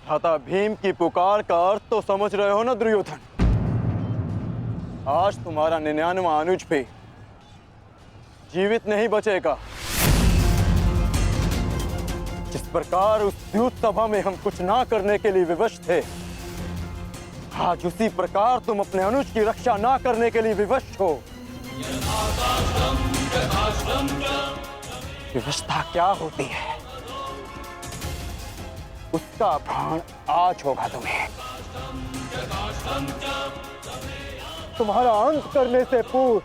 भ्राता भीम की पुकार का अर्थ तो समझ रहे हो ना दुर्योधन। आज तुम्हारा 99वां अनुज भी जीवित नहीं बचेगा। जिस प्रकार उस युद्ध सभा में हम कुछ ना करने के लिए विवश थे, आज उसी प्रकार तुम अपने अनुज की रक्षा ना करने के लिए विवश हो। विवशता क्या होती है, उसका भान आज होगा तुम्हें। तुम्हारा अंत करने से पूर्व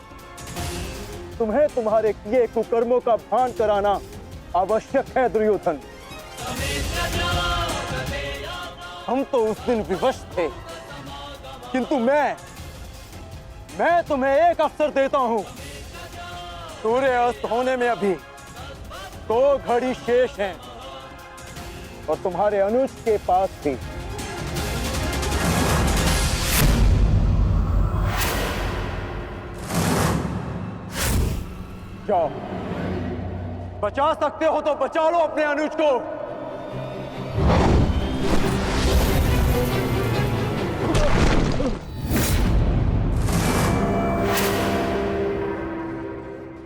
तुम्हें तुम्हारे किए कुकर्मों का भान कराना आवश्यक है दुर्योधन। हम तो उस दिन विवश थे, किंतु मैं तुम्हें एक अवसर देता हूं। सूर्य अस्त होने में अभी 2 घड़ी शेष हैं और तुम्हारे अनुज के पास भी। जाओ, बचा सकते हो तो बचा लो अपने अनुज को।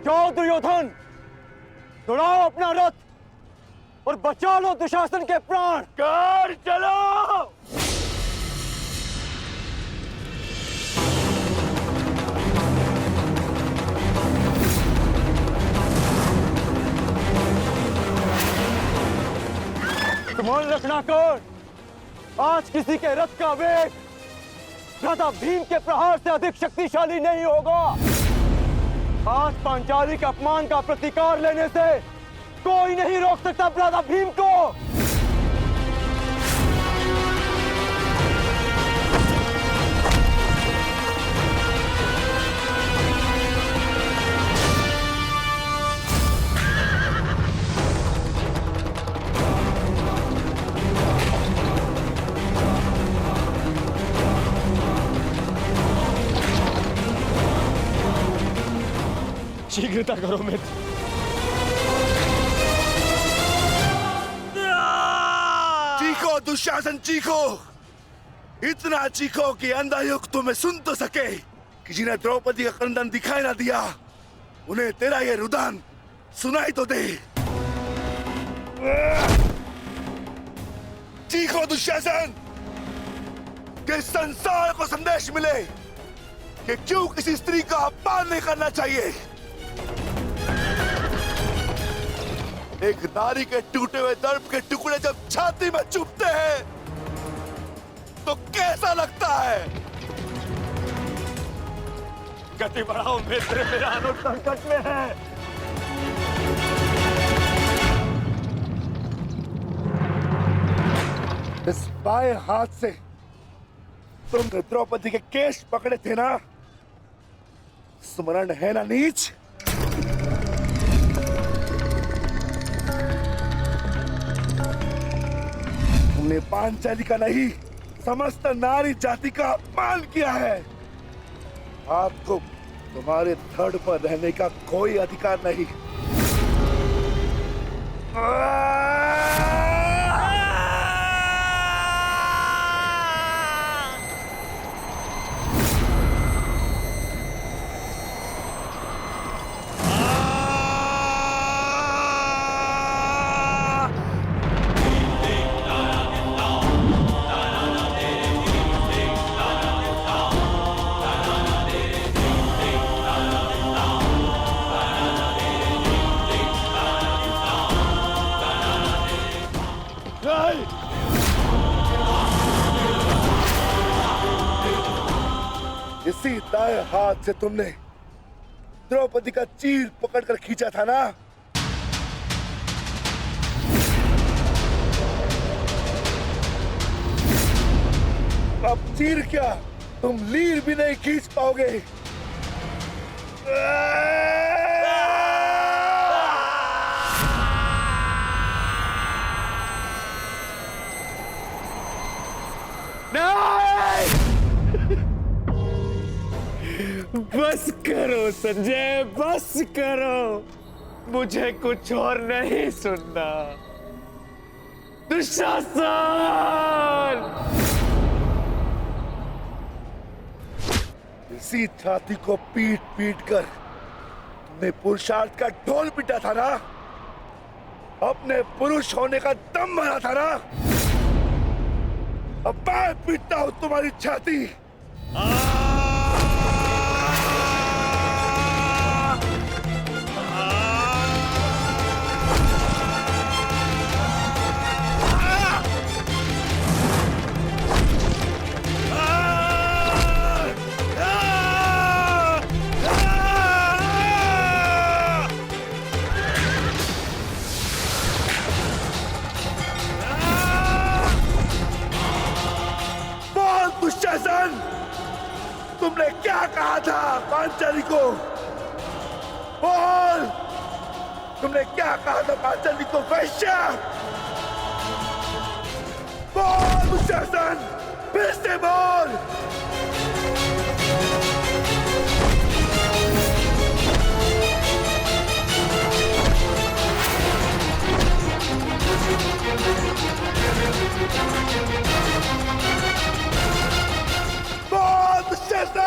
जाओ दुर्योधन, दौड़ाओ अपना रथ और बचा लो दुशासन के प्राण। कर चलो। स्मरण रखना कर, आज किसी के रथ का वेग भ्राता भीम के प्रहार से अधिक शक्तिशाली नहीं होगा। आज पांचाली के अपमान का प्रतिकार लेने से कोई नहीं रोक सकता भ्राता भीम को। शीघ्रता करो मित्र। चीखो दुशासन, चीखो। इतना चीखो कि अंधायुग तुम्हें सुन तो सके कि जिन्हें द्रौपदी का क्रंदन दिखाई ना दिया, उन्हें तेरा ये रुदन सुनाई तो दे। चीखो दुशासन, कि संसार को संदेश मिले कि क्यों किसी स्त्री का अपमान नहीं करना चाहिए। एक नारी के टूटे हुए दर्प के टुकड़े जब छाती में चुभते हैं तो कैसा लगता है। गति बढ़ाओ मित्र, मेरा अनुज संकट में है। इस बाएं हाथ से तुमने द्रौपदी के केश पकड़े थे ना, स्मरण है ना नीच। तुमने पांचाली का नहीं, समस्त नारी जाति का अपमान किया है। आपको तुम्हारे धड़ पर रहने का कोई अधिकार नहीं। इसी दाएं हाथ से तुमने द्रौपदी का चीर पकड़कर खींचा था ना। अब चीर क्या, तुम लीर भी नहीं खींच पाओगे। बस करो संजय, बस करो। मुझे कुछ और नहीं सुनना। दुशासन! इसी छाती को पीट पीट कर तुमने पुरुषार्थ का ढोल पीटा था ना, अपने पुरुष होने का दम भरा था ना। अब मैं पीटता हूं तुम्हारी छाती। दुशासन, तुमने क्या कहा था पांचाली को? बोल, तुमने क्या कहा था पांचाली को? वैश्या, बोल दुशासन, फिर से बोल। बोल दुशासन,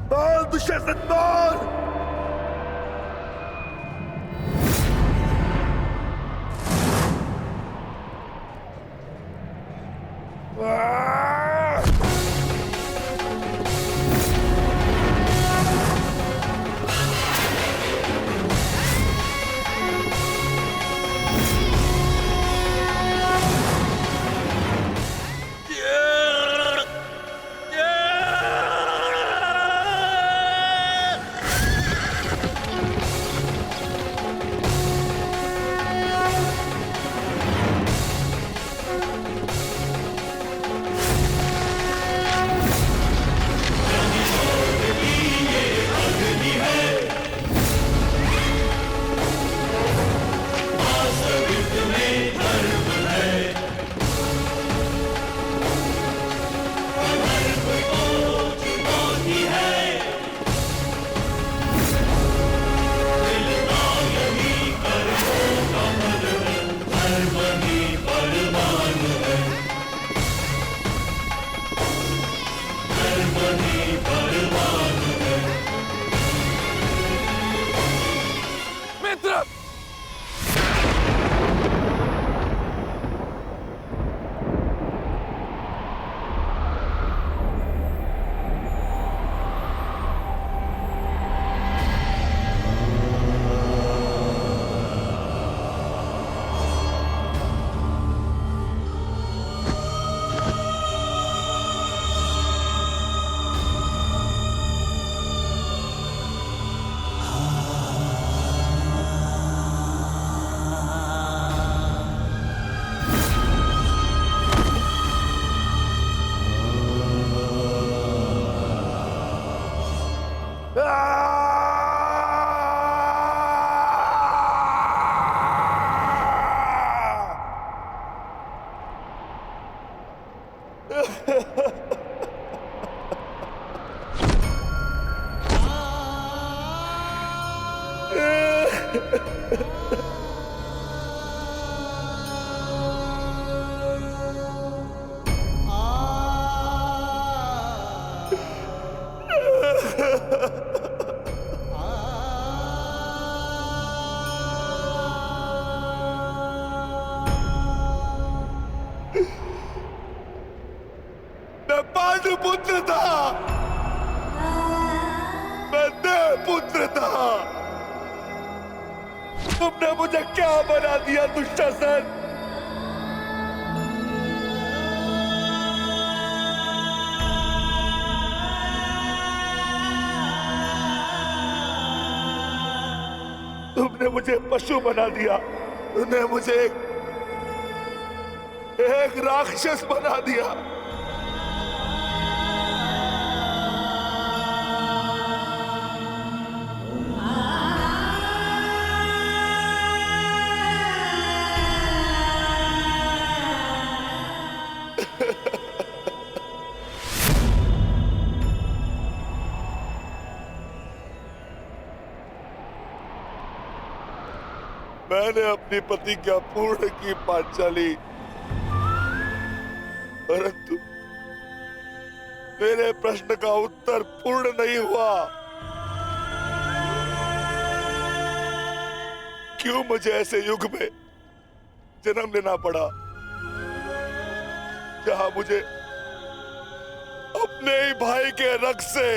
बोल दुशासन, बोल। मैं पांडुपुत्र था, मैं देवपुत्र था। तुमने मुझे क्या बना दिया दुशासन? तुमने मुझे पशु बना दिया, तुमने मुझे एक राक्षस बना दिया। मैंने अपनी प्रतिज्ञा पूर्ण की पांचाली, परंतु मेरे प्रश्न का उत्तर पूर्ण नहीं हुआ। क्यों मुझे ऐसे युग में जन्म लेना पड़ा जहां मुझे अपने ही भाई के रक्त से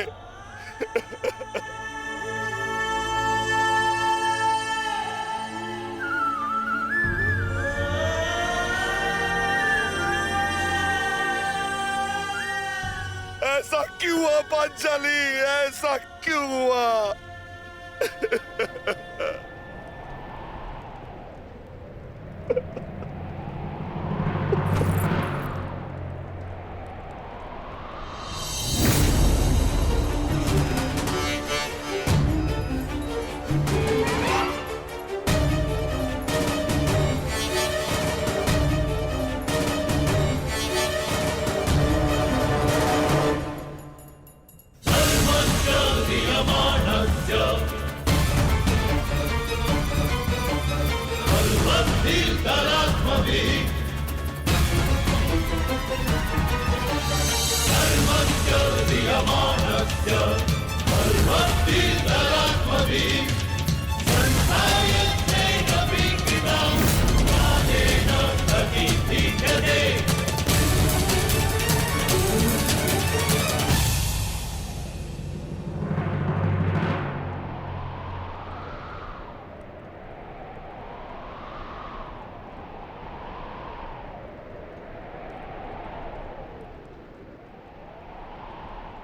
ऐसा क्यों हुआ पांचाली, ऐसा क्यों हुआ?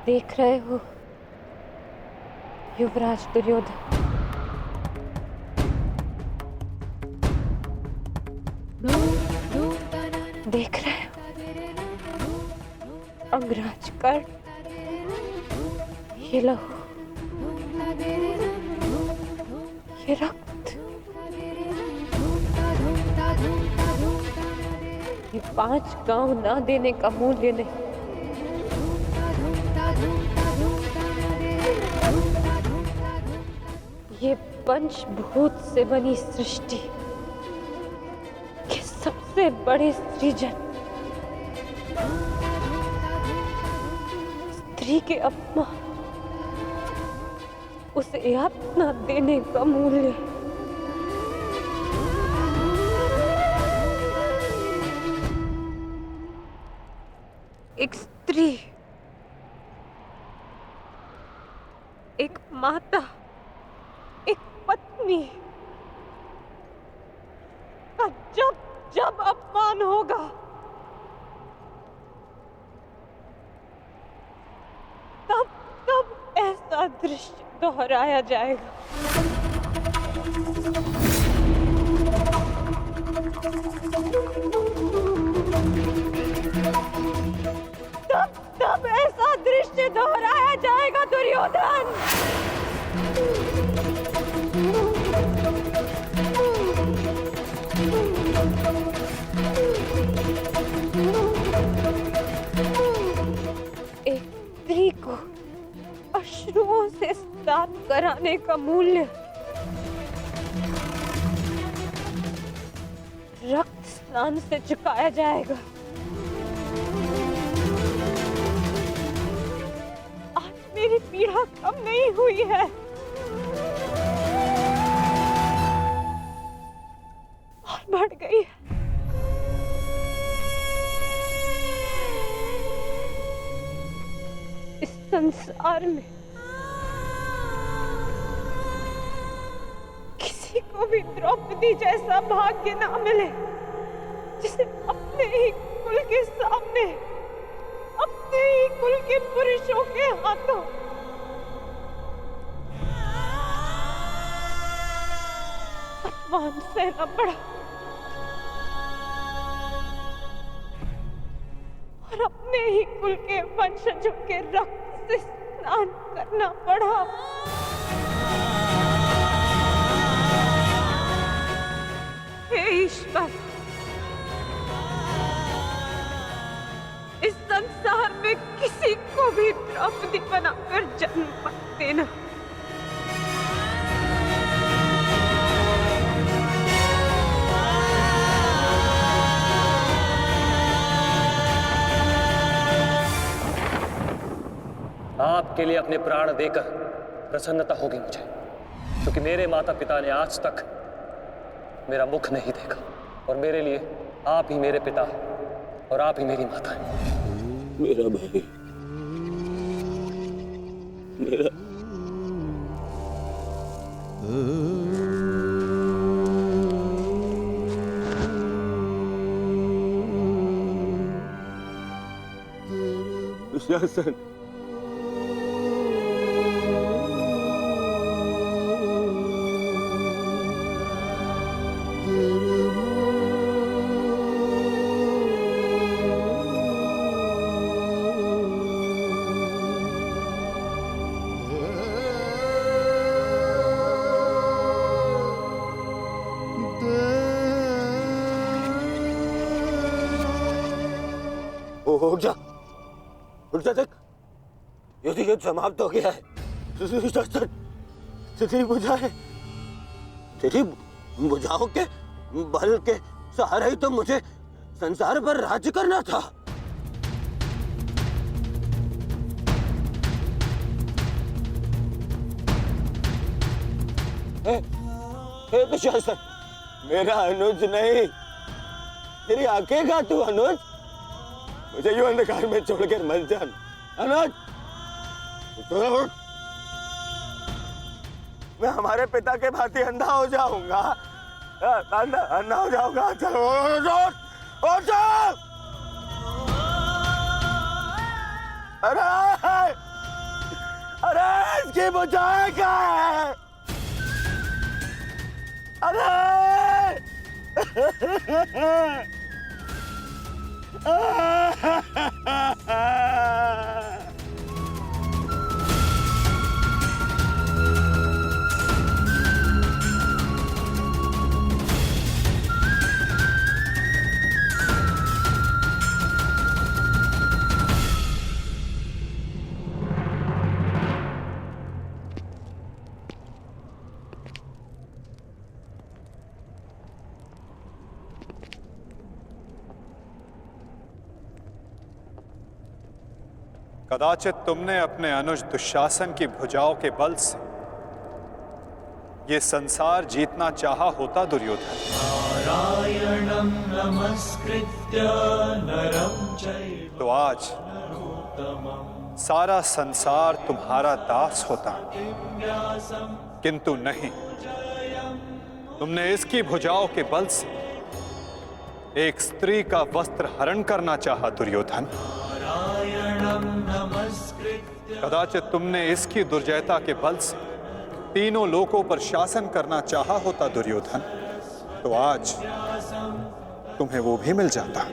देख रहे हो युवराज दुर्योधन, देख रहे हो अंगराज कर्ण, ये लहू, ये रक्त, ये 5 गांव ना देने का मूल्य नहीं। ये पंचभूत से बनी सृष्टि के सबसे बड़े सृजन, स्त्री के अपमान, उसे यातना देने का मूल्य। एक स्त्री, एक माता, एक पत्नी का जब जब अपमान होगा, तब तब ऐसा दृश्य दोहराया जाएगा। तब तब ऐसा दृश्य दोहराया जाएगा दुर्योधन। एक स्त्री को अश्रुओं से स्नान कराने का मूल्य रक्त स्नान से चुकाया जाएगा। आज मेरी पीड़ा कम नहीं हुई है, और बढ़ गई है। इस संसार में किसी को भी द्रौपदी जैसा भाग्य ना मिले, जिसे अपने ही कुल के सामने, अपने ही कुल के पुरुषों के हाथों अपमान सहना पड़ा और अपने ही कुल के वंशजों के रक्त से स्नान करना पड़ा। हे ईश्वर, इस संसार में किसी को भी द्रौपदी बनाकर जन्म मत देना। के लिए अपने प्राण देकर प्रसन्नता होगी मुझे, क्योंकि मेरे माता पिता ने आज तक मेरा मुख नहीं देखा और मेरे लिए आप ही मेरे पिता और आप ही मेरी माता हैं। मेरा भाई, मेरा दुशासन, उठ जा, उठ जा, देख युद्ध समाप्त हो गया है। तेरी भुजाओं के बल के सहारे ही तो मुझे संसार पर राज्य करना था। हे दुशासन, मेरा अनुज नहीं, तेरी आंखें का तू अनुज, मुझे यूं अंधकार में छोड़कर मत जान अनुज। मैं हमारे पिता के भांति अंधा हो जाऊंगा, अंधा हो जाऊंगा। चलो अरे इसकी बुझाए क्या है? कदाचित तुमने अपने अनुज दुशासन की भुजाओं के बल से ये संसार जीतना चाहा होता दुर्योधन। नारायणं नमस्कृत्य नरं चैव तो आज सारा संसार तुम्हारा दास होता, किंतु नहीं, तुमने इसकी भुजाओं के बल से एक स्त्री का वस्त्र हरण करना चाहा दुर्योधन। कदाचित तुमने इसकी दुर्जयता के बल से तीनों लोकों पर शासन करना चाहा होता दुर्योधन, तो आज तुम्हें वो भी मिल जाता।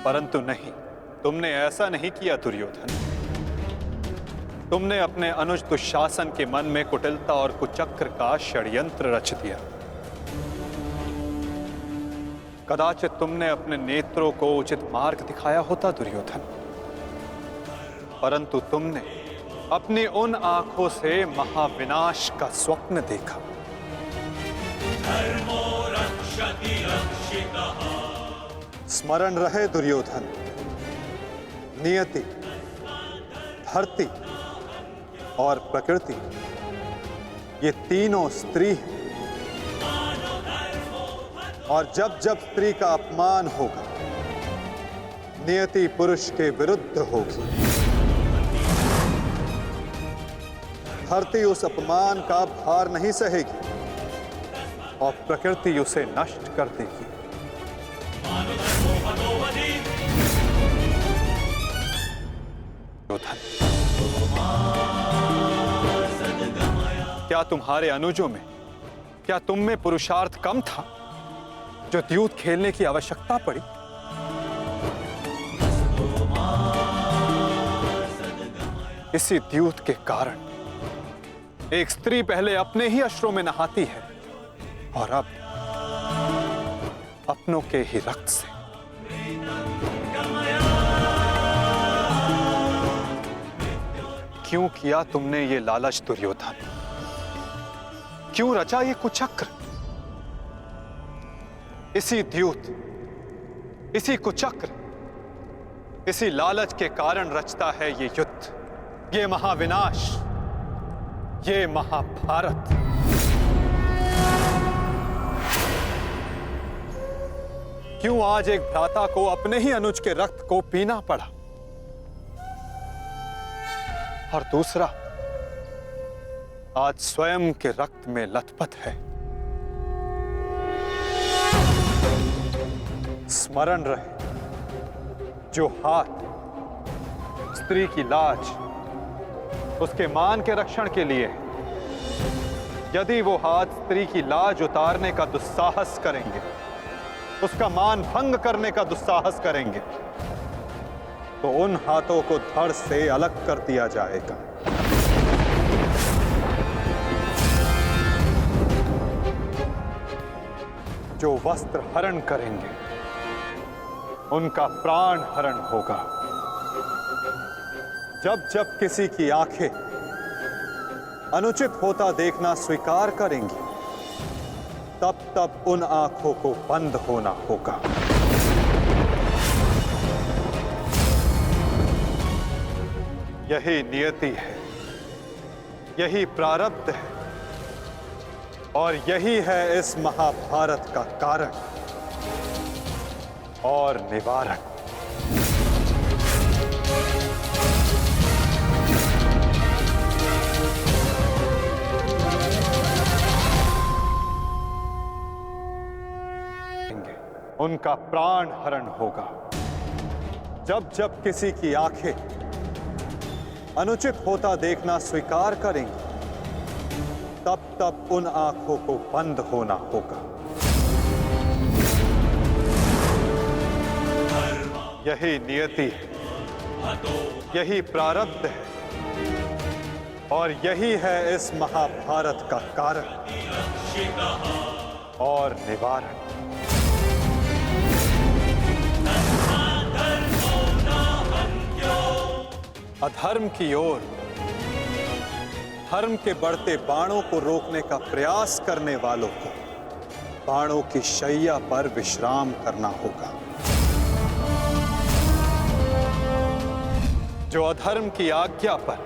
परंतु नहीं, तुमने ऐसा नहीं किया दुर्योधन। तुमने अपने अनुज दुशासन के मन में कुटिलता और कुचक्र का षड्यंत्र रच दिया। कदाचित तुमने अपने नेत्रों को उचित मार्ग दिखाया होता दुर्योधन, परंतु तुमने अपनी उन आंखों से महाविनाश का स्वप्न देखा। स्मरण रहे दुर्योधन, नियति, धरती और प्रकृति, ये तीनों स्त्री हैं, और जब जब स्त्री का अपमान होगा, नियति पुरुष के विरुद्ध होगी। धरती उस अपमान का भार नहीं सहेगी और प्रकृति उसे नष्ट कर देगी। क्या तुम्हारे अनुजों में, क्या तुम में पुरुषार्थ कम था जो द्यूत खेलने की आवश्यकता पड़ी? इसी द्यूत के कारण एक स्त्री पहले अपने ही अश्रों में नहाती है और अब अपनों के ही रक्त से। क्यों किया तुमने ये लालच दुर्योधन? क्यों रचा ये कुचक्र? इसी द्यूत, इसी कुचक्र, इसी लालच के कारण रचता है ये युद्ध, ये महाविनाश, ये महाभारत। क्यों आज एक भ्राता को अपने ही अनुज के रक्त को पीना पड़ा और दूसरा आज स्वयं के रक्त में लथपथ है। स्मरण रहे, जो हाथ स्त्री की लाज, उसके मान के रक्षण के लिए, यदि वो हाथ स्त्री की लाज उतारने का दुस्साहस करेंगे, उसका मान भंग करने का दुस्साहस करेंगे, तो उन हाथों को धड़ से अलग कर दिया जाएगा। जो वस्त्र हरण करेंगे, उनका प्राण हरण होगा। जब जब किसी की आंखें अनुचित होता देखना स्वीकार करेंगी, तब तब उन आंखों को बंद होना होगा। यही नियति है, यही प्रारब्ध है, और यही है इस महाभारत का कारण और निवारण। उनका प्राण हरण होगा। जब जब किसी की आंखें अनुचित होता देखना स्वीकार करेंगी, तब तब उन आंखों को बंद होना होगा। यही नियति है, यही प्रारब्ध है, और यही है इस महाभारत का कारण और निवारण। अधर्म की ओर धर्म के बढ़ते बाणों को रोकने का प्रयास करने वालों को बाणों की शैया पर विश्राम करना होगा। जो अधर्म की आज्ञा पर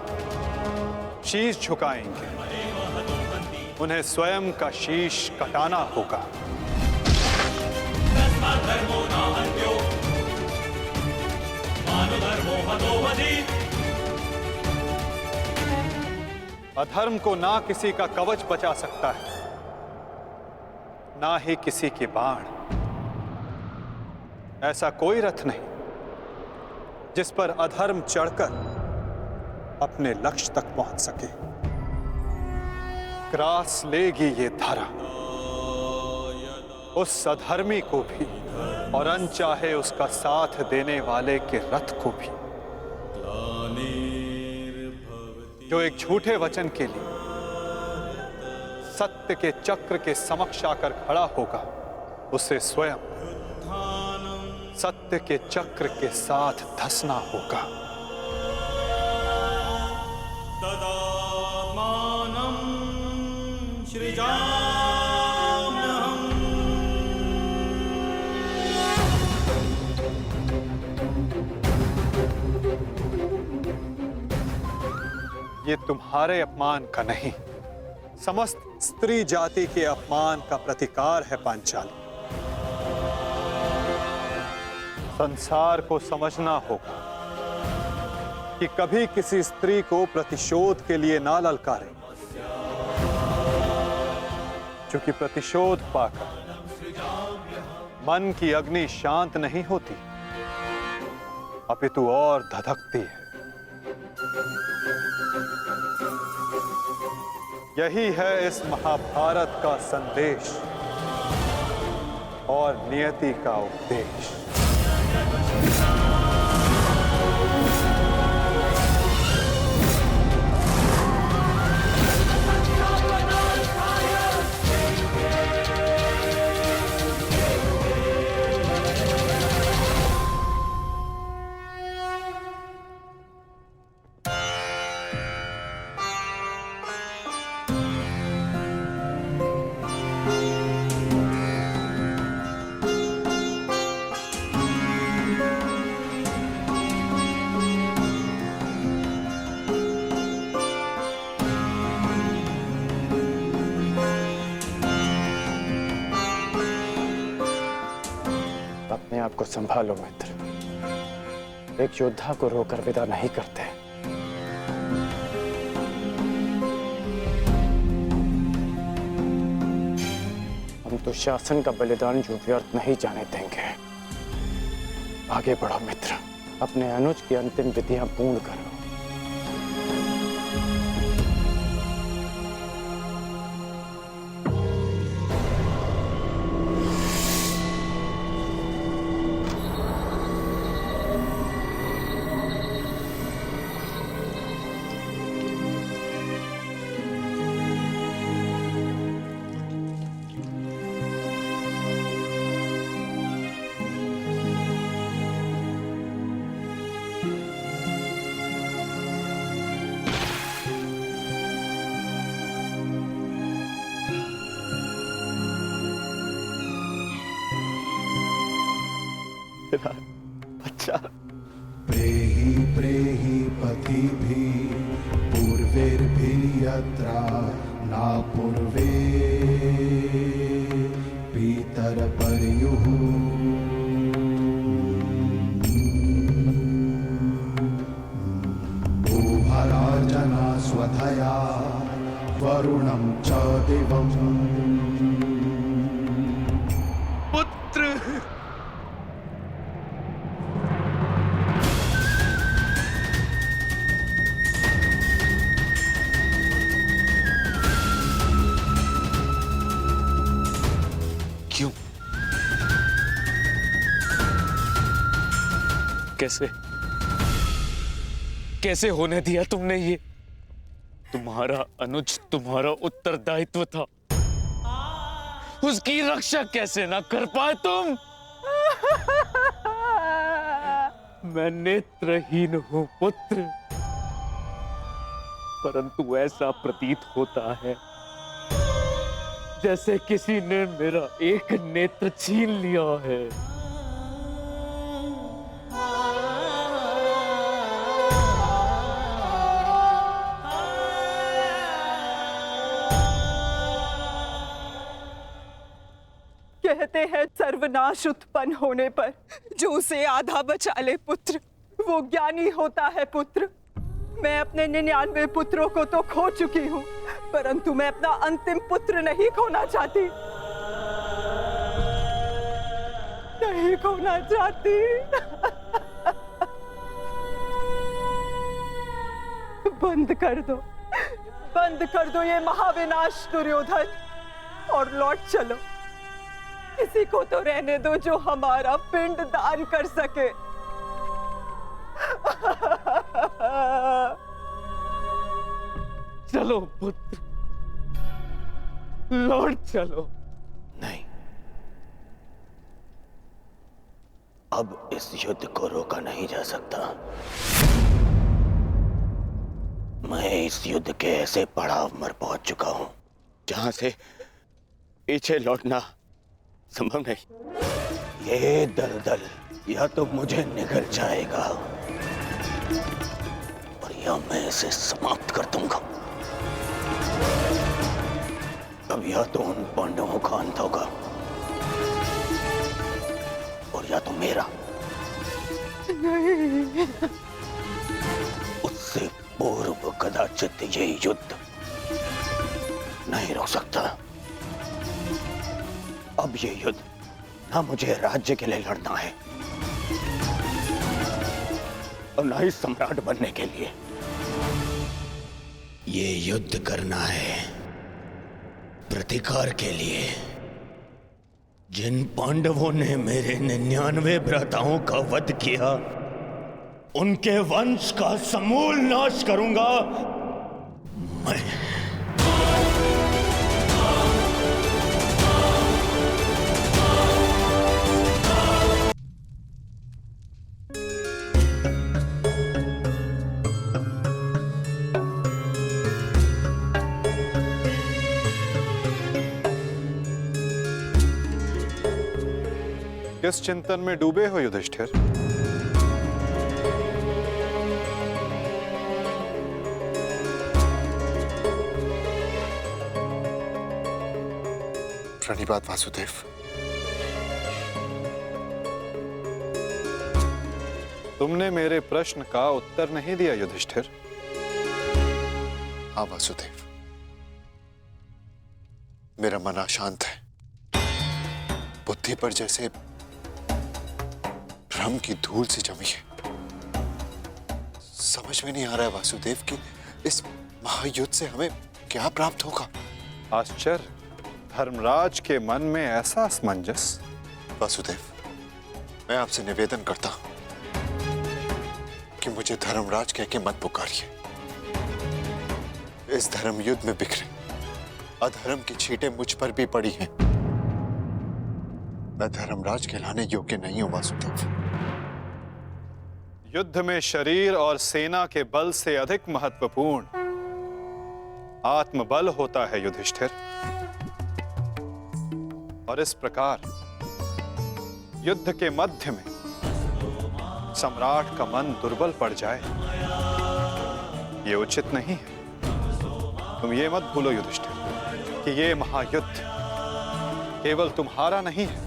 शीश झुकाएंगे, उन्हें स्वयं का शीश कटाना होगा। अधर्म को ना किसी का कवच बचा सकता है, ना ही किसी के बाण। ऐसा कोई रथ नहीं जिस पर अधर्म चढ़कर अपने लक्ष्य तक पहुंच सके। ग्रास लेगी ये धरा उस अधर्मी को भी, और अनचाहे उसका साथ देने वाले के रथ को भी। जो एक झूठे वचन के लिए सत्य के चक्र के समक्ष आकर खड़ा होगा, उसे स्वयं सत्य के चक्र के साथ धंसना होगा। ये तुम्हारे अपमान का नहीं, समस्त स्त्री जाति के अपमान का प्रतिकार है पांचाली। संसार को समझना होगा कि कभी किसी स्त्री को प्रतिशोध के लिए ना ललकारें, क्योंकि प्रतिशोध पाकर मन की अग्नि शांत नहीं होती, अपितु और धधकती है। यही है इस महाभारत का संदेश और नियति का उपदेश। को संभालो मित्र। एक योद्धा को रोकर विदा नहीं करते। हम तो शासन का बलिदान जो व्यर्थ नहीं जाने देंगे। आगे बढ़ो मित्र, अपने अनुज की अंतिम विधियां पूर्ण करो। अच्छा, प्रेहि प्रेहि पथिभिः पूर्वैर्भिर्यत्रा न पूर्वे पितरपर्युः भूभरार्जना स्वधया वरुणं च दिवम्। पुत्र क्यों? कैसे कैसे होने दिया तुमने ये? तुम्हारा अनुज तुम्हारा उत्तरदायित्व था, उसकी रक्षा कैसे ना कर पाए तुम? मैं नेत्रहीन हूं पुत्र, परंतु ऐसा प्रतीत होता है जैसे किसी ने मेरा एक नेत्र छीन लिया है। कहते हैं सर्वनाश उत्पन्न होने पर जो उसे आधा बचा ले पुत्र, वो ज्ञानी होता है पुत्र। मैं अपने 99 पुत्रों को तो खो चुकी हूँ, परंतु मैं अपना अंतिम पुत्र नहीं खोना चाहती, नहीं खोना चाहती। बंद कर दो ये महाविनाश दुर्योधन, और लौट चलो। किसी को तो रहने दो जो हमारा पिंड दान कर सके। चलो पुत्र, लौट चलो। नहीं, अब इस युद्ध को रोका नहीं जा सकता। मैं इस युद्ध के ऐसे पड़ाव पर पहुंच चुका हूं जहां से पीछे लौटना संभव नहीं। ये दलदल या तो मुझे निगल जाएगा और या मैं इसे समाप्त कर दूंगा। अब या तो उन पांडवों का अंत होगा और या तो मेरा। नहीं। उससे पूर्व कदाचित ये युद्ध नहीं रुक सकता। अब ये युद्ध ना मुझे राज्य के लिए लड़ना है और ना ही सम्राट बनने के लिए। ये युद्ध करना है प्रतिकार के लिए। जिन पांडवों ने मेरे 99 भ्राताओं का वध किया, उनके वंश का समूल नाश करूंगा मैं। किस चिंतन में डूबे हो युधिष्ठिर? प्रणिपात वासुदेव। तुमने मेरे प्रश्न का उत्तर नहीं दिया युधिष्ठिर। हाँ वासुदेव, मेरा मन अशांत है। बुद्धि पर जैसे भ्रम की धूल सी जमी है। समझ में नहीं आ रहा है वासुदेव कि इस महायुद्ध से हमें क्या प्राप्त होगा। आश्चर्य, धर्मराज के मन में ऐसा असमंजस। वासुदेव, मैं आपसे निवेदन करता हूं कि मुझे धर्मराज कह के मत पुकारिए। इस धर्म युद्ध में बिखरे अधर्म की छींटें मुझ पर भी पड़ी हैं। मैं धर्मराज कहलाने योग्य नहीं हूं वासुदेव। युद्ध में शरीर और सेना के बल से अधिक महत्वपूर्ण आत्मबल होता है युधिष्ठिर। और इस प्रकार युद्ध के मध्य में सम्राट का मन दुर्बल पड़ जाए, ये उचित नहीं है। तुम ये मत भूलो युधिष्ठिर कि ये महायुद्ध केवल तुम्हारा नहीं है,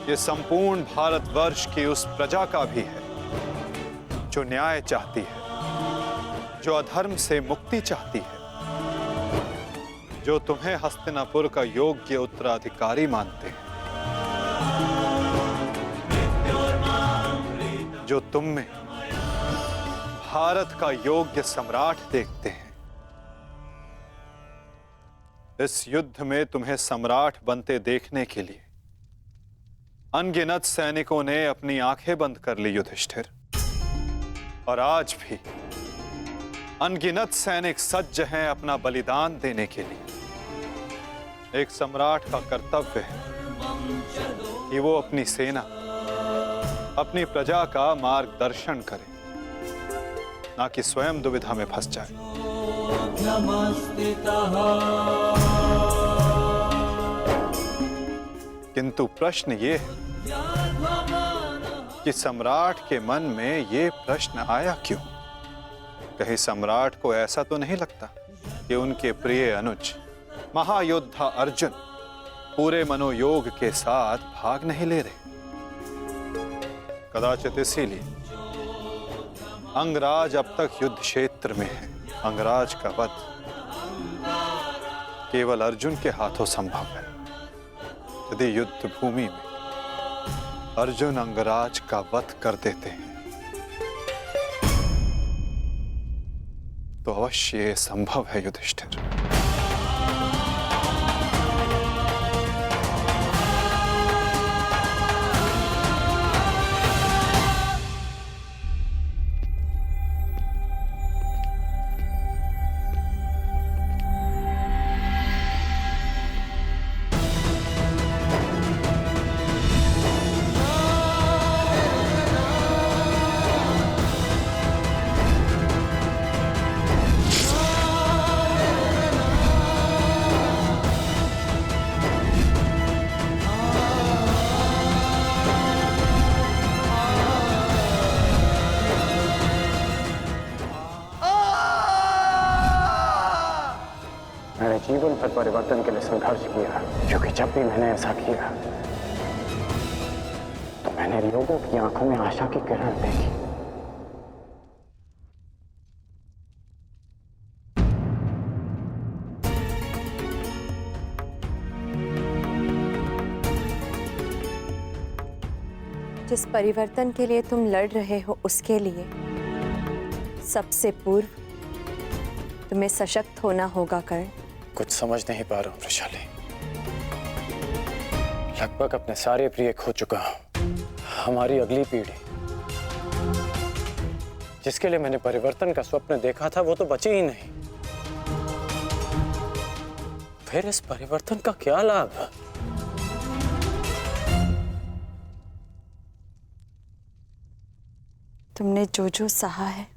ये संपूर्ण भारतवर्ष की उस प्रजा का भी है जो न्याय चाहती है, जो अधर्म से मुक्ति चाहती है, जो तुम्हें हस्तिनापुर का योग्य उत्तराधिकारी मानते हैं, जो तुम में भारत का योग्य सम्राट देखते हैं। इस युद्ध में तुम्हें सम्राट बनते देखने के लिए अनगिनत सैनिकों ने अपनी आंखें बंद कर ली युधिष्ठिर, और आज भी अनगिनत सैनिक सज्ज हैं अपना बलिदान देने के लिए। एक सम्राट का कर्तव्य है कि वो अपनी सेना, अपनी प्रजा का मार्गदर्शन करे, ना कि स्वयं दुविधा में फंस जाए। किंतु प्रश्न ये है कि सम्राट के मन में ये प्रश्न आया क्यों? कहीं सम्राट को ऐसा तो नहीं लगता कि उनके प्रिय अनुज महायोद्धा अर्जुन पूरे मनोयोग के साथ भाग नहीं ले रहे? कदाचित इसीलिए अंगराज अब तक युद्ध क्षेत्र में है। अंगराज का वध केवल अर्जुन के हाथों संभव है। यदि युद्ध भूमि में अर्जुन अंगराज का वध कर देते हैं तो अवश्य ये संभव है युधिष्ठिर। मैंने जीवन भर परिवर्तन के लिए संघर्ष किया, क्योंकि जब भी मैंने ऐसा किया तो मैंने लोगों की आंखों में आशा की किरण देखी। जिस परिवर्तन के लिए तुम लड़ रहे हो उसके लिए सबसे पूर्व तुम्हें सशक्त होना होगा कर्ण। कुछ समझ नहीं पा रहा हूं वृषाली। लगभग अपने सारे प्रिय खो चुका हूं। हमारी अगली पीढ़ी जिसके लिए मैंने परिवर्तन का स्वप्न देखा था वो तो बची ही नहीं। फिर इस परिवर्तन का क्या लाभ? तुमने जो जो सहा है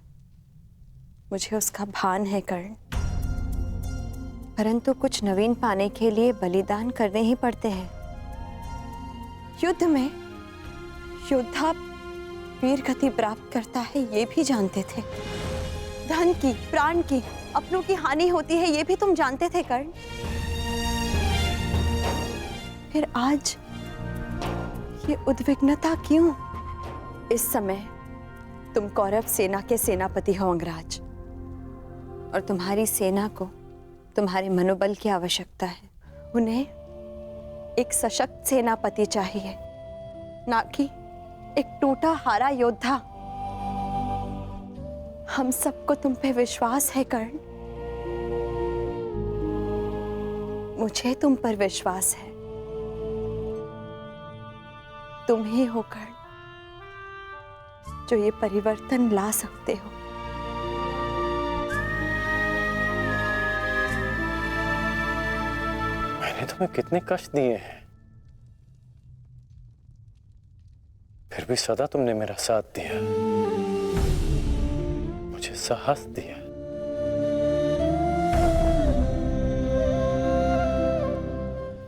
मुझे उसका भान है कर्ण, परंतु कुछ नवीन पाने के लिए बलिदान करने ही पड़ते हैं। युद्ध में योद्धा वीर गति प्राप्त करता है ये भी जानते थे। धन की, प्राण की, अपनों की हानि होती है ये भी तुम जानते थे कर्ण। फिर आज ये उद्विग्नता क्यों? इस समय तुम कौरव सेना के सेनापति हो अंगराज, और तुम्हारी सेना को तुम्हारे मनोबल की आवश्यकता है। उन्हें एक सशक्त सेनापति चाहिए, ना कि एक टूटा हारा योद्धा। हम सबको तुम पे विश्वास है कर्ण, मुझे तुम पर विश्वास है। तुम ही हो कर्ण जो ये परिवर्तन ला सकते हो। मैंने तुम्हें कितने कष्ट दिए हैं, फिर भी सदा तुमने मेरा साथ दिया, मुझे साहस दिया।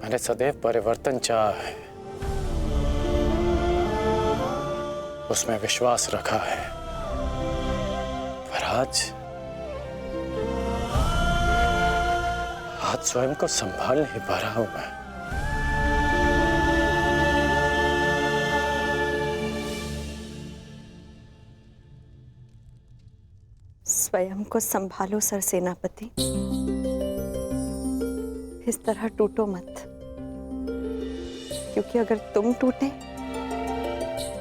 मैंने सदैव परिवर्तन चाहा है, उसमें विश्वास रखा है, पर आज स्वयं को संभाल नहीं पा रहा हूं मैं। स्वयं को संभालो सर सेनापति, इस तरह टूटो मत, क्योंकि अगर तुम टूटे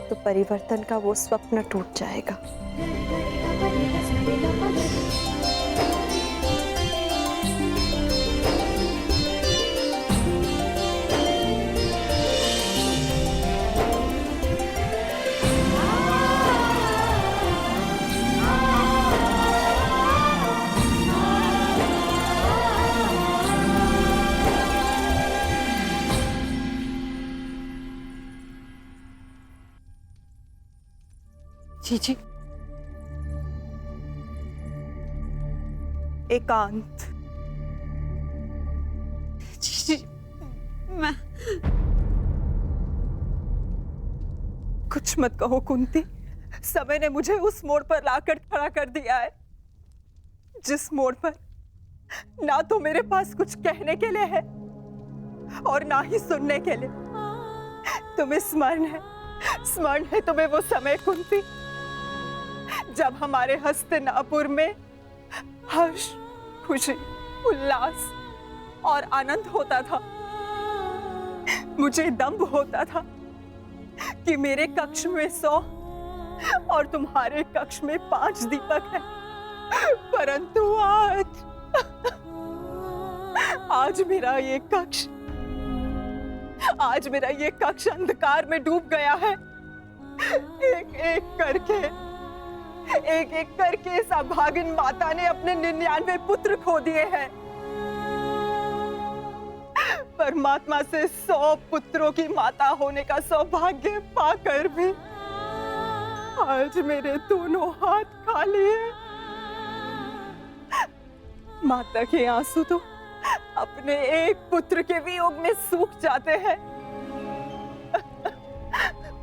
तो परिवर्तन का वो स्वप्न टूट जाएगा। जी एकांत। जी मैं कुछ मत कहो कुंती, समय ने मुझे उस मोड़ पर लाकर खड़ा कर दिया है जिस मोड़ पर ना तो मेरे पास कुछ कहने के लिए है और ना ही सुनने के लिए। तुम्हें स्मरण है तुम्हें वो समय कुंती जब हमारे हस्तिनापुर में हर्ष, खुशी, उल्लास और आनंद होता था। मुझे दंभ होता था कि मेरे कक्ष में 100 और तुम्हारे कक्ष में 5 दीपक हैं, परंतु आज मेरा ये कक्ष अंधकार में डूब गया है। एक एक करके इस अभागिन माता ने अपने 99 पुत्र खो दिए हैं। परमात्मा से 100 पुत्रों की माता होने का सौभाग्य पाकर भी आज मेरे दोनों हाथ खाली हैं। माता के आंसू तो अपने एक पुत्र के वियोग में सूख जाते हैं,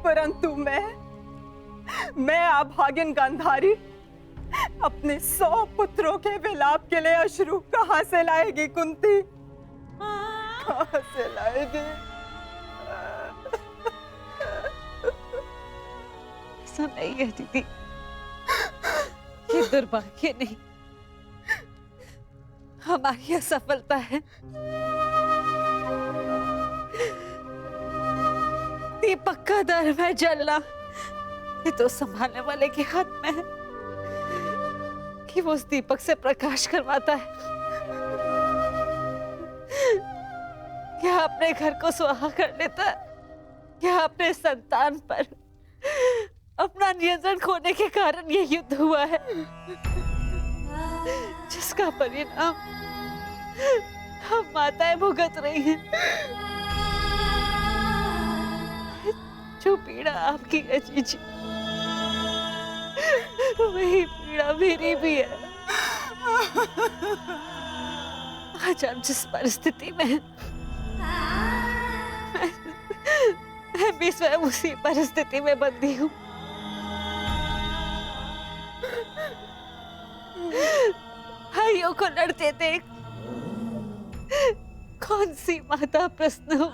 परंतु मैं अभागिन गांधारी अपने 100 पुत्रों के विलाप के लिए अश्रु कहां से लाएगी कुंती? कहां से लाएगी? ऐसा नहीं है दीदी, ये दुर्भाग्य नहीं, हमारी असफलता है। दीपक का दर में जलना ये तो संभालने वाले के हाथ में है कि वो उस दीपक से प्रकाश करवाता है या अपने घर को सुहा कर लेता है या अपने संतान पर अपना नियंत्रण खोने के कारण ये युद्ध हुआ है, जिसका परिणाम हम माताएं भुगत रही हैं। जो पीड़ा आपकी है जीजी, वही पीड़ा मेरी भी है। आज आप जिस परिस्थिति में हैं, मैं भी स्वयं उसी परिस्थिति में बंदी हूँ। भाइयों को लड़ते देख कौन सी माता प्रश्न हो।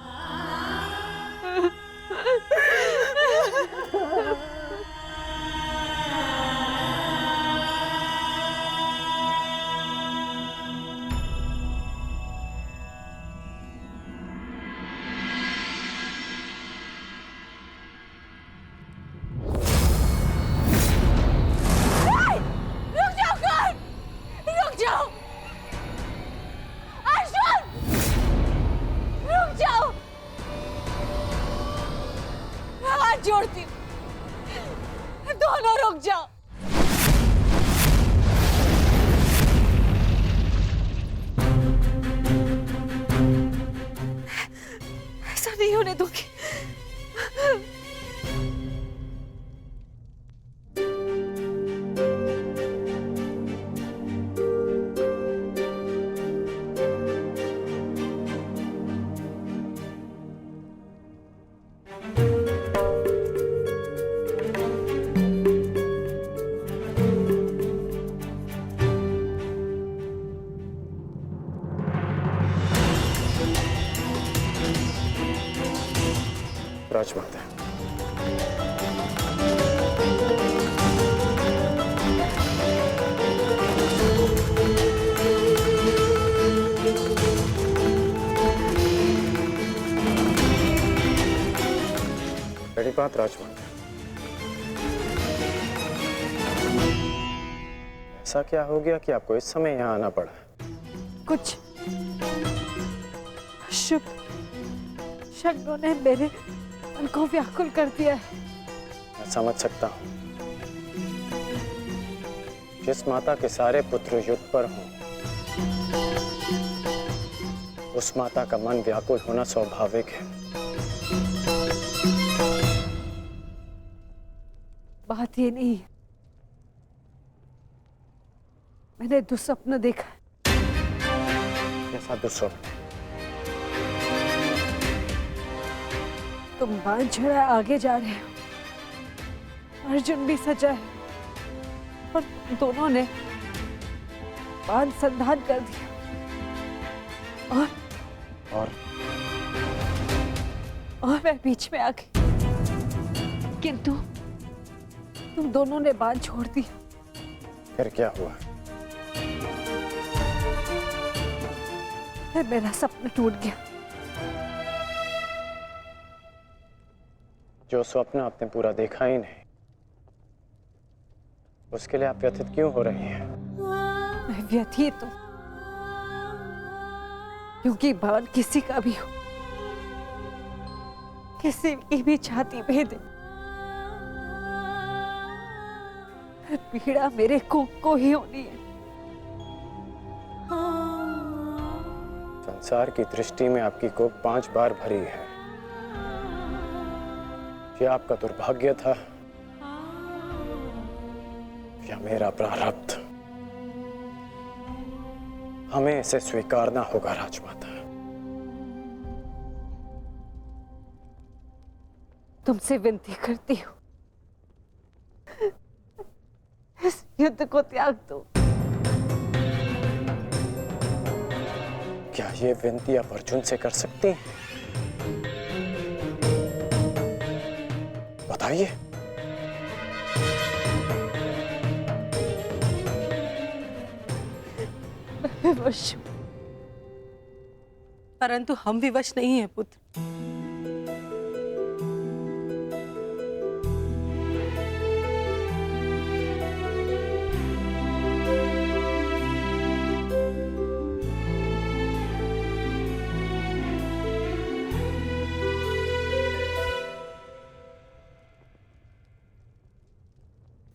जोड़ती हूँ, दोनों रुक जाओ। ऐसा नहीं होने दूंगी। राजमाता, बड़ी बात राजमाता, ऐसा क्या हो गया कि आपको इस समय यहाँ आना पड़ा? कुछ शुभ शब्दों ने मेरे मन को व्याकुल कर दिया है। मैं समझ सकता हूँ। जिस माता के सारे पुत्र युद्ध पर हों, उस माता का मन व्याकुल होना स्वाभाविक है। बात ये नहीं है, मैंने दुस्वप्न देखा। कैसा दुस्वप्न? तुम बांध चढ़ा आगे जा रहे हो, अर्जुन भी सजा है, और दोनों ने बांध संधान कर दिया, और मैं बीच में आ गई, किंतु तुम दोनों ने बांध छोड़ दिया। फिर क्या हुआ? फिर मेरा सपना टूट गया। जो स्वप्न आपने पूरा देखा ही नहीं, उसके लिए आप व्यथित क्यों हो रही हैं? मैं व्यथित हूं क्योंकि बाण किसी का भी हो, किसी की भी छाती भेदे, पीड़ा मेरे को ही होनी है। संसार की दृष्टि में आपकी कोख 5 बार भरी है। क्या आपका दुर्भाग्य था या मेरा प्रारब्ध? हमें इसे स्वीकारना होगा राजमाता। तुमसे विनती करती हूँ, इस युद्ध को त्याग दो। क्या ये विनती आप अर्जुन से कर सकती हैं? बताइए। विवश, परंतु हम विवश नहीं हैं पुत्र।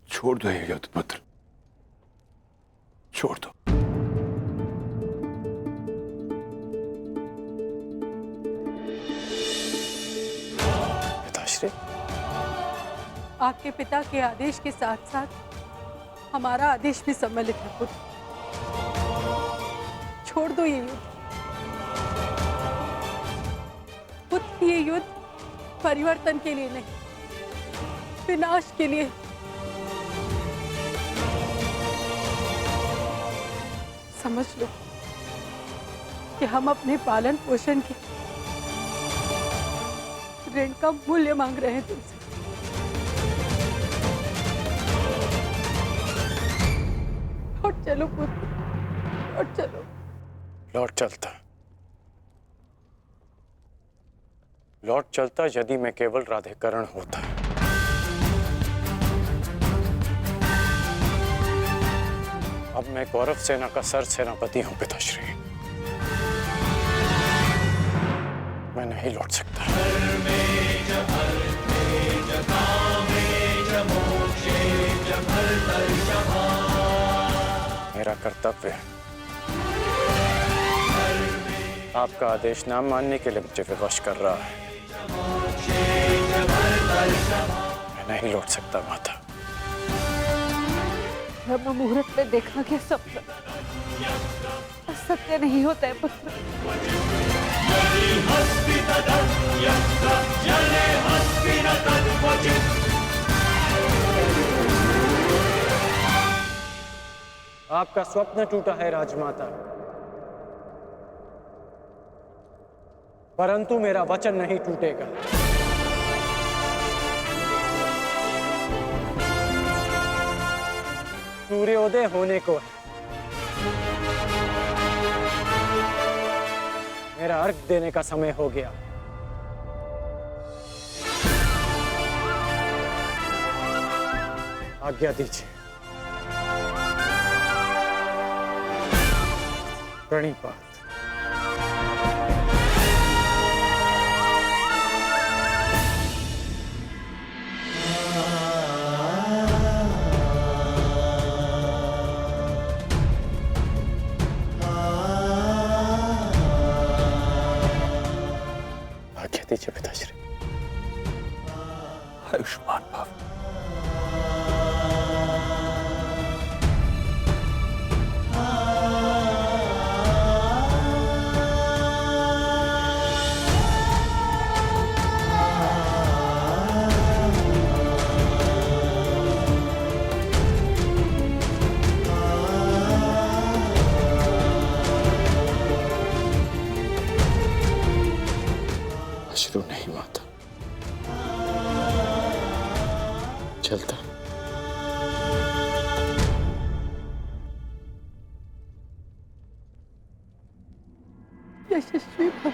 छोड़ दो ये युद्ध पुत्र, छोड़ दो। पिताश्री, आपके पिता के आदेश के साथ साथ हमारा आदेश भी सम्मिलित है पुत्र। छोड़ दो ये युद्ध पुत्र। ये युद्ध परिवर्तन के लिए नहीं, विनाश के लिए। समझ लो कि हम अपने पालन पोषण के ऋण का मूल्य मांग रहे हैं तुमसे। लौट चलो पुत्र, लौट चलो। लौट चलता यदि मैं केवल राधेकरण होता। अब मैं कौरव सेना का सर सेनापति हूं पिताश्री। मैं नहीं लौट सकता। मेरा कर्तव्य है। आपका आदेश ना मानने के लिए मुझे विवश कर रहा है। मैं नहीं लौट सकता माता। ब्रह्म मुहूर्त में देखा क्या सपना सत्य नहीं होता है पुत्र। आपका स्वप्न टूटा है राजमाता, परंतु मेरा वचन नहीं टूटेगा। सूर्योदय होने को है। मेरा अर्घ देने का समय हो गया। आज्ञा दीजिए। प्रणिपात। आज्ञा दीजिए पिताश्री। आयुष्मान भव। अश्रु नहीं माता, चलता। यशस्वी भव।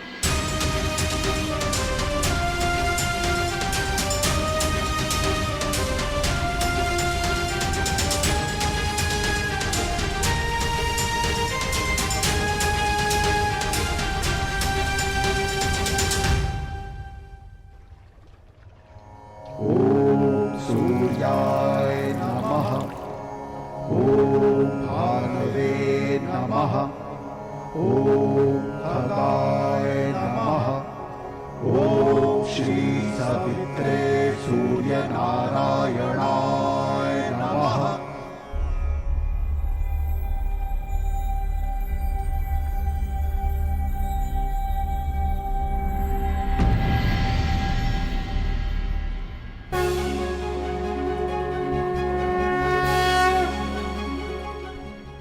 सूर्याय नमः। ॐ भानवे नमः। ॐ खगाय नमः। ॐ श्री सवित्रे सूर्यनारायणाय नमः।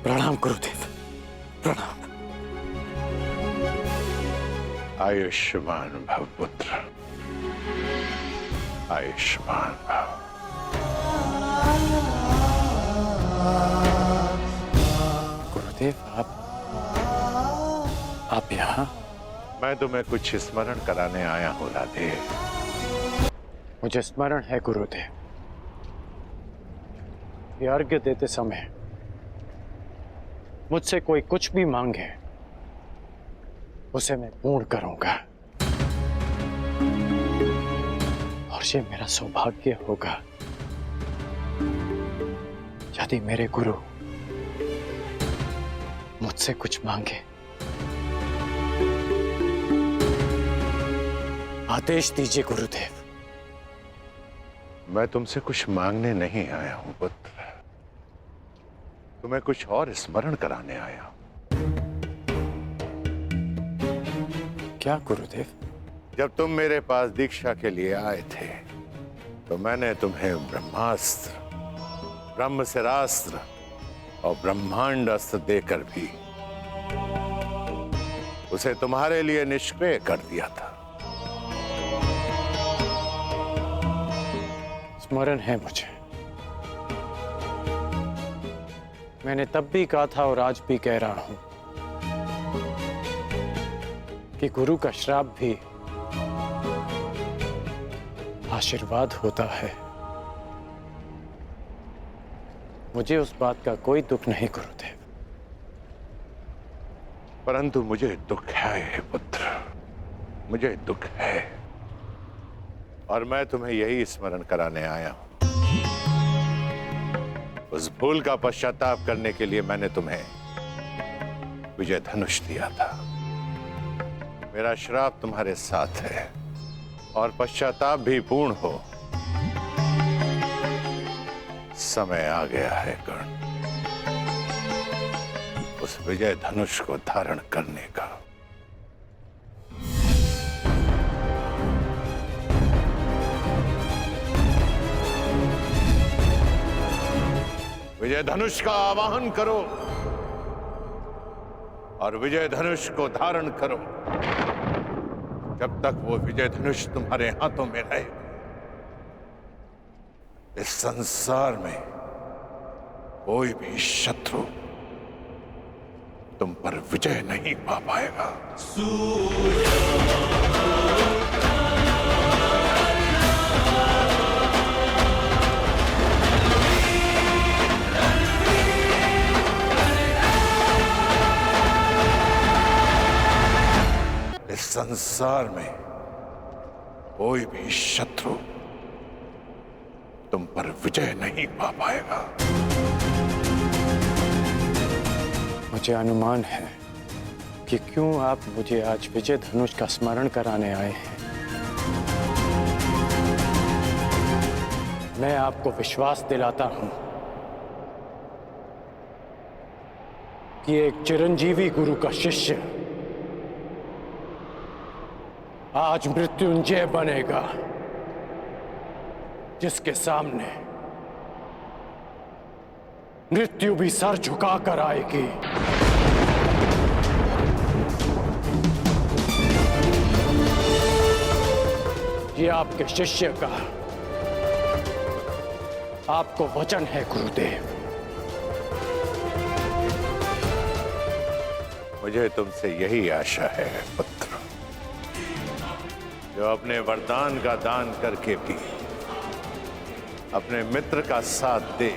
प्रणाम गुरुदेव, प्रणाम। आयुष्मान भव पुत्र, आयुष्मान भव। गुरुदेव आप यहाँ? मैं तुम्हें कुछ स्मरण कराने आया हूँ राधे। मुझे स्मरण है गुरुदेव। ये अर्घ्य देते समय मुझसे कोई कुछ भी मांगे उसे मैं पूर्ण करूंगा, और ये मेरा सौभाग्य होगा यदि मेरे गुरु मुझसे कुछ मांगे। आदेश दीजिए गुरुदेव। मैं तुमसे कुछ मांगने नहीं आया हूं पुत्र, तुम्हें कुछ और स्मरण कराने आया हूं। क्या गुरुदेव? जब तुम मेरे पास दीक्षा के लिए आए थे तो मैंने तुम्हें ब्रह्मास्त्र, ब्रह्मशिरास्त्र और ब्रह्मांड अस्त्र देकर भी उसे तुम्हारे लिए निष्क्रिय कर दिया था। स्मरण है मुझे। मैंने तब भी कहा था और आज भी कह रहा हूं कि गुरु का श्राप भी आशीर्वाद होता है। मुझे उस बात का कोई दुख नहीं गुरुदेव। परंतु मुझे दुख है पुत्र, मुझे दुख है, और मैं तुम्हें यही स्मरण कराने आया हूं उस भूल का पश्चाताप करने के लिए मैंने तुम्हें विजय धनुष दिया था। मेरा श्राप तुम्हारे साथ है और पश्चाताप भी पूर्ण हो। समय आ गया है कर्ण, उस विजय धनुष को धारण करने का। विजय धनुष का आवाहन करो और विजय धनुष को धारण करो। जब तक वो विजय धनुष तुम्हारे हाथों में रहे, इस संसार में कोई भी शत्रु तुम पर विजय नहीं पा पाएगा। इस संसार में कोई भी शत्रु तुम पर विजय नहीं पा पाएगा। मुझे अनुमान है कि क्यों आप मुझे आज विजय धनुष का स्मरण कराने आए हैं। मैं आपको विश्वास दिलाता हूं कि एक चिरंजीवी गुरु का शिष्य आज मृत्युंजय बनेगा, जिसके सामने मृत्यु भी सर झुका कर आएगी। ये आपके शिष्य का आपको वचन है गुरुदेव। मुझे तुमसे यही आशा है पुत्र, जो अपने वरदान का दान करके भी अपने मित्र का साथ दे।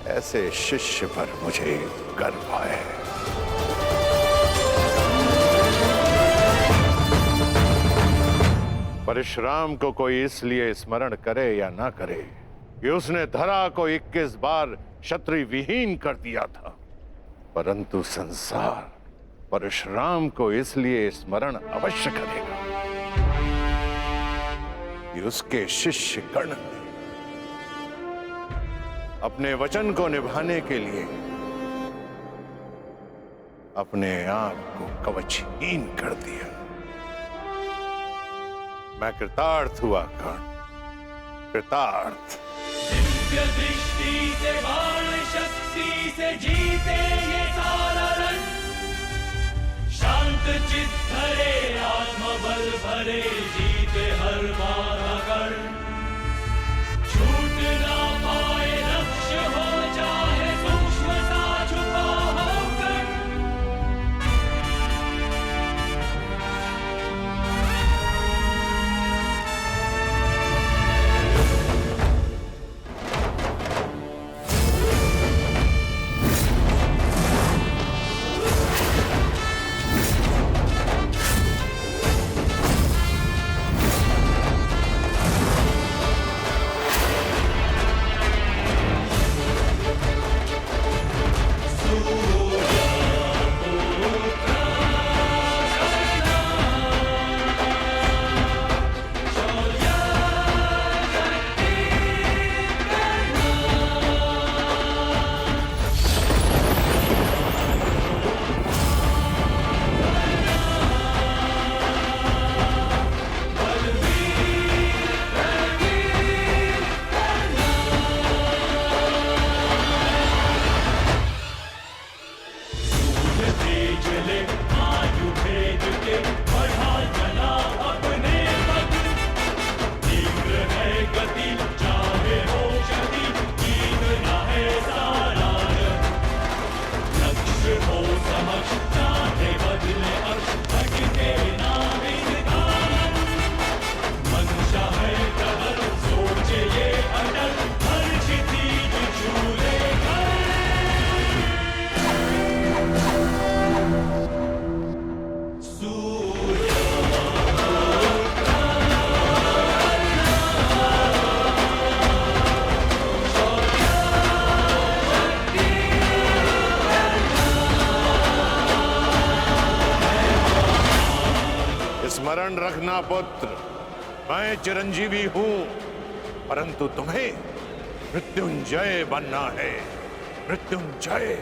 ऐसे शिष्य पर मुझे गर्व है। परशुराम को कोई इसलिए स्मरण करे या ना करे कि उसने धरा को 21 बार क्षत्रिय विहीन कर दिया था, परंतु संसार परशुराम को इसलिए स्मरण अवश्य करेगा कि उसके शिष्य कर्ण ने अपने वचन को निभाने के लिए अपने आप को कवचहीन कर दिया। मैं कृतार्थ हुआ कर्ण, कृतार्थ। दिव्य दृष्टि से बाण शक्ति से जीते ये सारा रण, शांत चित धरे आत्मबल भरे जीते हर बाधा कर्ण। छूट ना पाए लक्ष्य हो चाहे सूक्ष्म सा छुपा हो कर्ण। स्मरण रखना पुत्र, मैं चिरंजीवी हूं, परंतु तुम्हें मृत्युंजय बनना है। मृत्युंजय।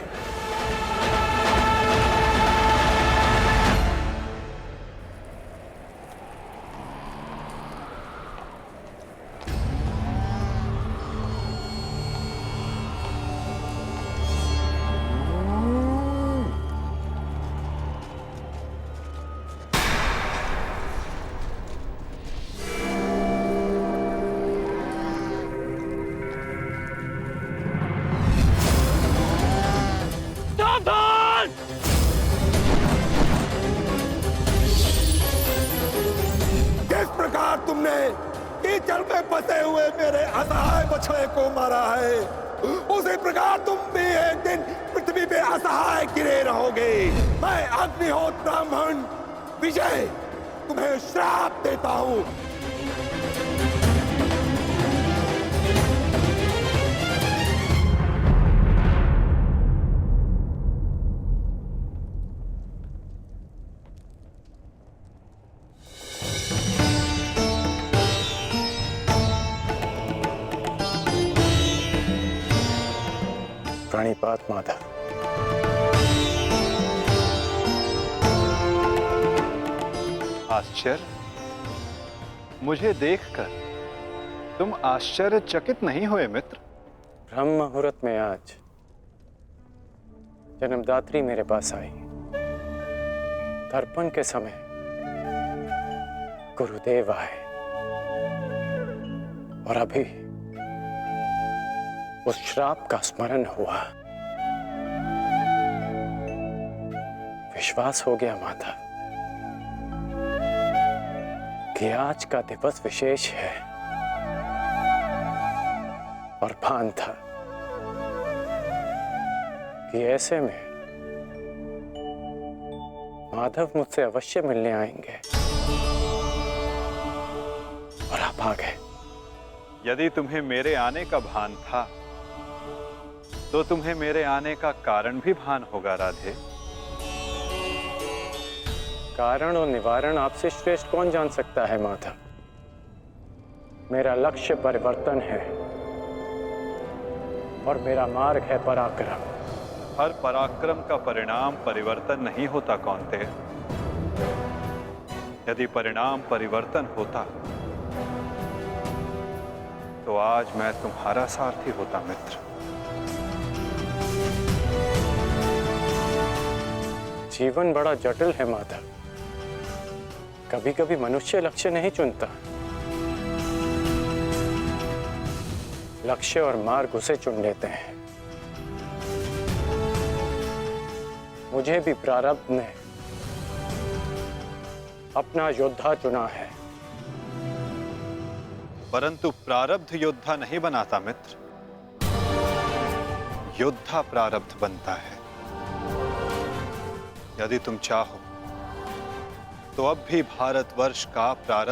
किस प्रकार तुमने कीचड़ में फंसे हुए मेरे असहाय बछड़े को मारा है, उसी प्रकार तुम भी एक दिन पृथ्वी पे असहाय गिरे रहोगे। मैं अग्निहोत्र ब्राह्मण विजय तुम्हें श्राप देता हूं। प्रणिपात माधव। आश्चर्य? मुझे देखकर तुम आश्चर्यचकित नहीं हुए मित्र? ब्रह्म मुहूर्त में आज जन्मदात्री मेरे पास आई। तर्पण के समय गुरुदेव आए और अभी उस श्राप का स्मरण हुआ। विश्वास हो गया माता कि आज का दिवस विशेष है, और भान था कि ऐसे में माधव मुझसे अवश्य मिलने आएंगे, और आप आ गए। यदि तुम्हें मेरे आने का भान था तो तुम्हें मेरे आने का कारण भी भान होगा राधे। कारण और निवारण आपसे श्रेष्ठ कौन जान सकता है माधव? मेरा लक्ष्य परिवर्तन है और मेरा मार्ग है पराक्रम। हर पराक्रम का परिणाम परिवर्तन नहीं होता कौन्तेय। यदि परिणाम परिवर्तन होता तो आज मैं तुम्हारा सारथी होता मित्र। जीवन बड़ा जटिल है माधव। कभी कभी मनुष्य लक्ष्य नहीं चुनता, लक्ष्य और मार्ग उसे चुन लेते हैं। मुझे भी प्रारब्ध ने अपना योद्धा चुना है। परंतु प्रारब्ध योद्धा नहीं बनाता मित्र, योद्धा प्रारब्ध बनता है। यदि तुम चाहो तो अब भी भारतवर्ष का प्रारब्ध